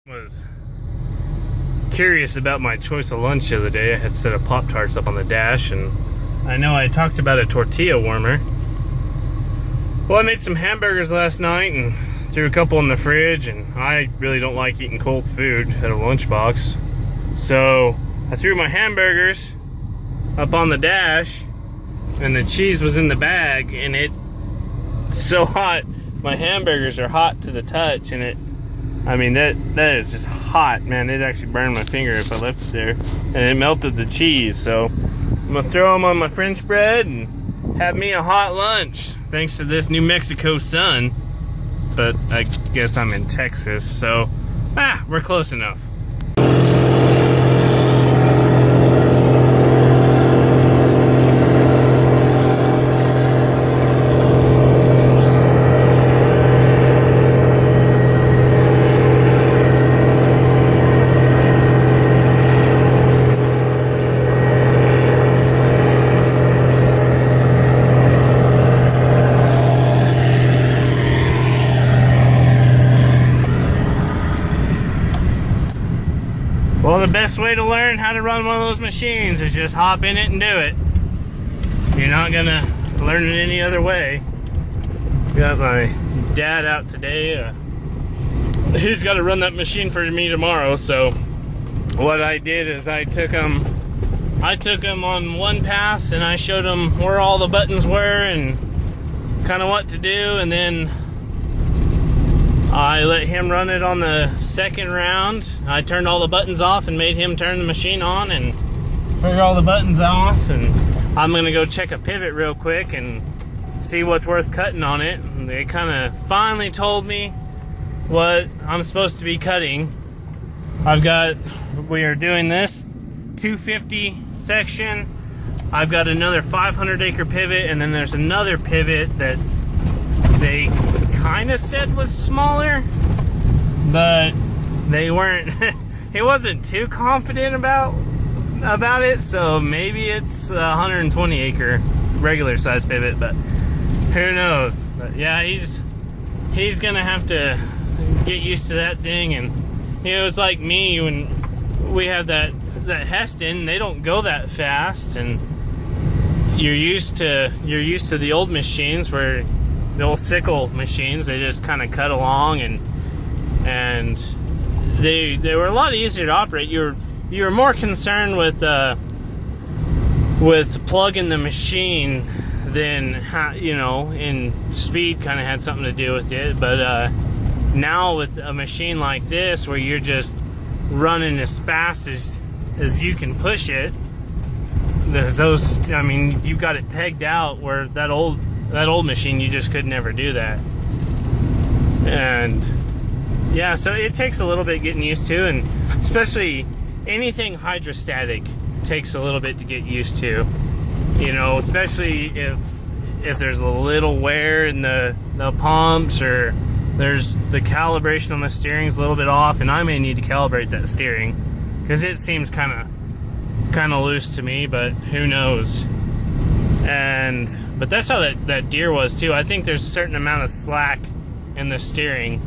Was curious about my choice of lunch the other day. I had set a Pop-Tarts up on the dash, and I know I talked about a tortilla warmer. Well, I made some hamburgers last night and threw a couple in the fridge, and I really don't like eating cold food at a lunchbox. So I threw my hamburgers up on the dash, and the cheese was in the bag, and it's so hot. My hamburgers are hot to the touch, and I mean, that is just hot, man. It actually burned my finger if I left it there. And it melted the cheese, so I'm gonna throw them on my French bread and have me a hot lunch, thanks to this New Mexico sun. But I guess I'm in Texas, so we're close enough. Well, the best way to learn how to run one of those machines is just hop in it and do it. You're not gonna learn it any other way. Got my dad out today. He's got to run that machine for me tomorrow. So what I did is I took him on one pass, and I showed him where all the buttons were and kind of what to do, and then I let him run it on the second round. I turned all the buttons off and made him turn the machine on and figure all the buttons off. And I'm gonna go check a pivot real quick and see what's worth cutting on it. And they kind of finally told me what I'm supposed to be cutting. We are doing this 250 section. I've got another 500 acre pivot, and then there's another pivot that they kind of said was smaller, but they weren't he wasn't too confident about it, so maybe it's a 120 acre regular size pivot, but who knows. But yeah, he's gonna have to get used to that thing. And it was like me when we have that Heston. They don't go that fast, and you're used to the old machines where the old sickle machines, they just kind of cut along, and they were a lot easier to operate. You were more concerned with plugging the machine than how, in speed kind of had something to do with it. But now with a machine like this, where you're just running as fast as you can push it, you've got it pegged out, where that old machine, you just could never do that. And yeah, so it takes a little bit getting used to, and especially anything hydrostatic takes a little bit to get used to, especially if there's a little wear in the pumps, or there's the calibration on the steering's a little bit off, and I may need to calibrate that steering because it seems kind of loose to me, but who knows. But that's how that Deere was too. I think there's a certain amount of slack in the steering,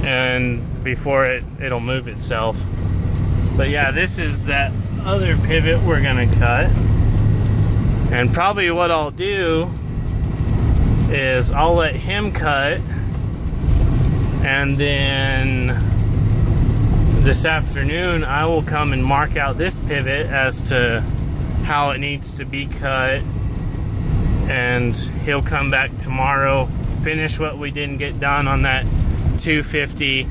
and before it'll move itself. But yeah, this is that other pivot we're gonna cut. And probably what I'll do is I'll let him cut, and then this afternoon I will come and mark out this pivot as to how it needs to be cut, and he'll come back tomorrow, finish what we didn't get done on that 250,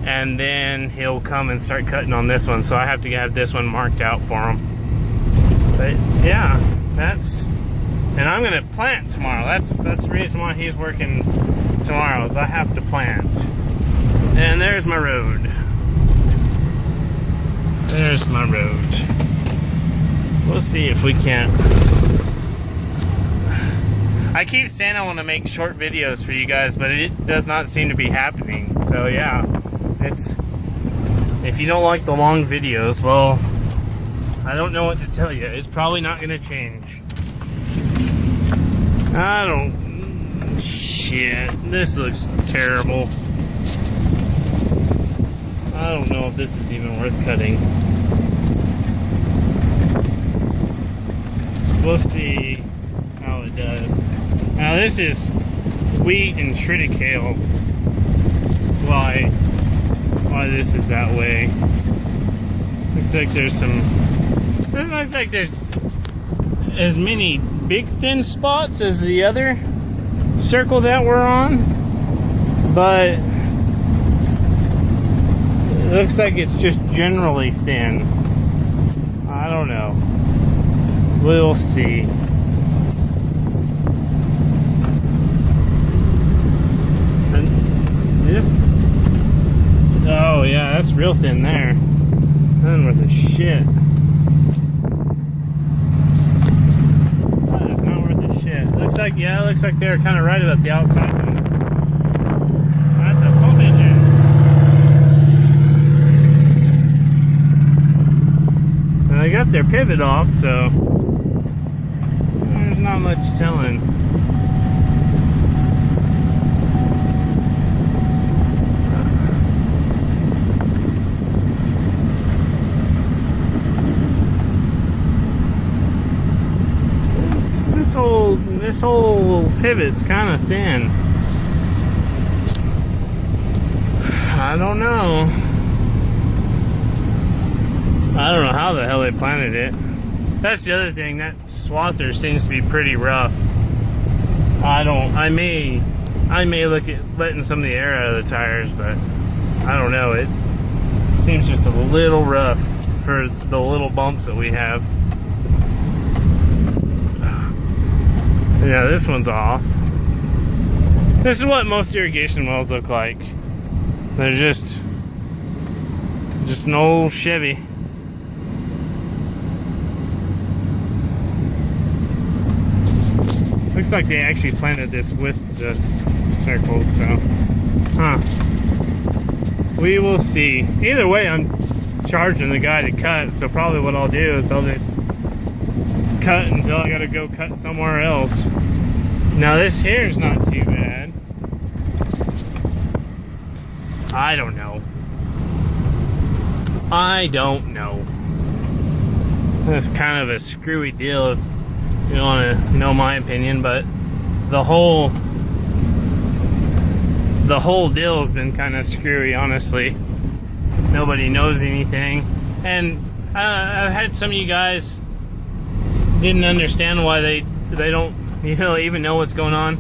and then he'll come and start cutting on this one. So I have to have this one marked out for him. But yeah, and I'm gonna plant tomorrow. That's the reason why he's working tomorrow, is I have to plant. And there's my road. There's my road. We'll see if we can't. I keep saying I want to make short videos for you guys, but it does not seem to be happening. So yeah, if you don't like the long videos, well, I don't know what to tell you. It's probably not going to change. Shit, this looks terrible. I don't know if this is even worth cutting. We'll see how it does. Now this is wheat and triticale. That's why this is that way. Looks like there's some. Doesn't look like there's as many big thin spots as the other circle that we're on, but it looks like it's just generally thin. I don't know. We'll see. And this, oh yeah, that's real thin there. Nothing worth a shit. That is not worth a shit. Looks like, yeah, it looks like they're kind of right about the outside ones. That's a pump engine. And they got their pivot off, so there's not much telling. This whole pivot's kind of thin. I don't know. I don't know how the hell they planted it. That's the other thing. That swather seems to be pretty rough. I may look at letting some of the air out of the tires, but I don't know. It seems just a little rough for the little bumps that we have. Yeah, this one's off. This is what most irrigation wells look like. They're just an old Chevy. Looks like they actually planted this with the circles, so we will see. Either way, I'm charging the guy to cut, so probably what I'll do is I'll just cut until I gotta go cut somewhere else. Now this here is not too bad. I don't know. That's kind of a screwy deal if you want to know my opinion, but the whole deal has been kind of screwy, honestly. Nobody knows anything, and I've had some of you guys didn't understand why they don't, even know what's going on.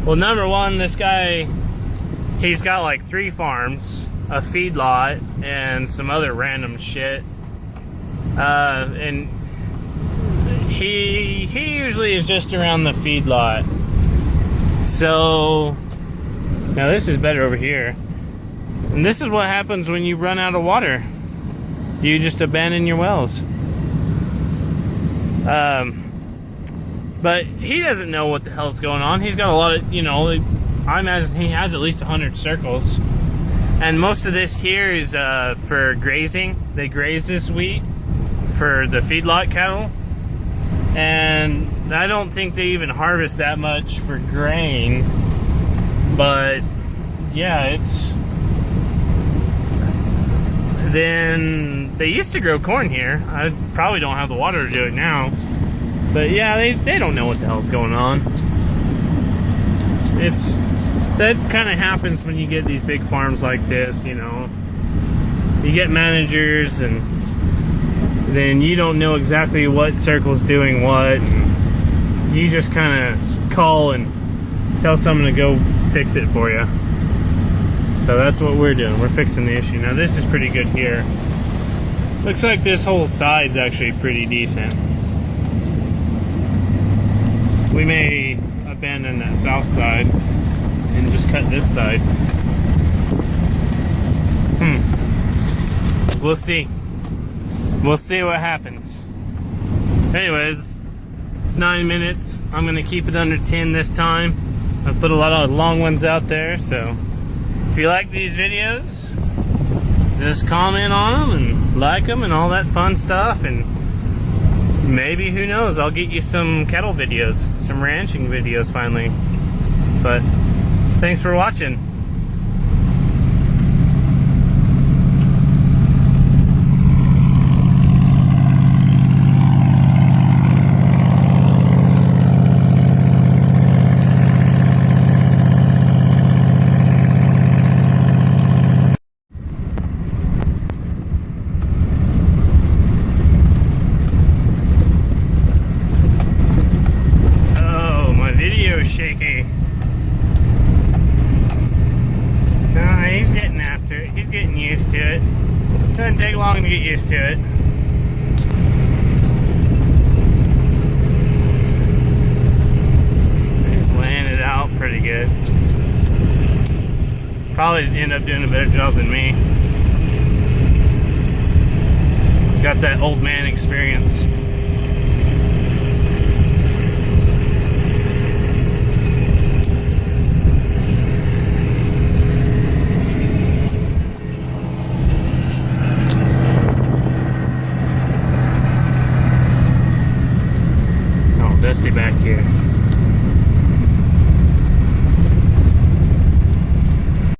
Well, number one, this guy, he's got like 3 farms, a feedlot, and some other random shit. And he usually is just around the feedlot. So now this is better over here. And this is what happens when you run out of water. You just abandon your wells. But he doesn't know what the hell's going on. He's got a lot of, I imagine he has at least 100 circles. And most of this here is for grazing. They graze this wheat for the feedlot cattle. And I don't think they even harvest that much for grain. But yeah, it's... Then they used to grow corn here. I probably don't have the water to do it now. But yeah, they don't know what the hell's going on. That kind of happens when you get these big farms like this, You get managers and then you don't know exactly what circle's doing what. And you just kind of call and tell someone to go fix it for you. So that's what we're doing. We're fixing the issue. Now this is pretty good here. Looks like this whole side's actually pretty decent. We may abandon that south side and just cut this side. We'll see. We'll see what happens. Anyways, it's 9 minutes. I'm gonna keep it under 10 this time. I put a lot of long ones out there, so if you like these videos, just comment on them and like them and all that fun stuff, and maybe, who knows, I'll get you some cattle videos, some ranching videos finally. But thanks for watching. Shouldn't take long to get used to it. It's laying it out pretty good. Probably end up doing a better job than me. He's got that old man experience. Dusty back here.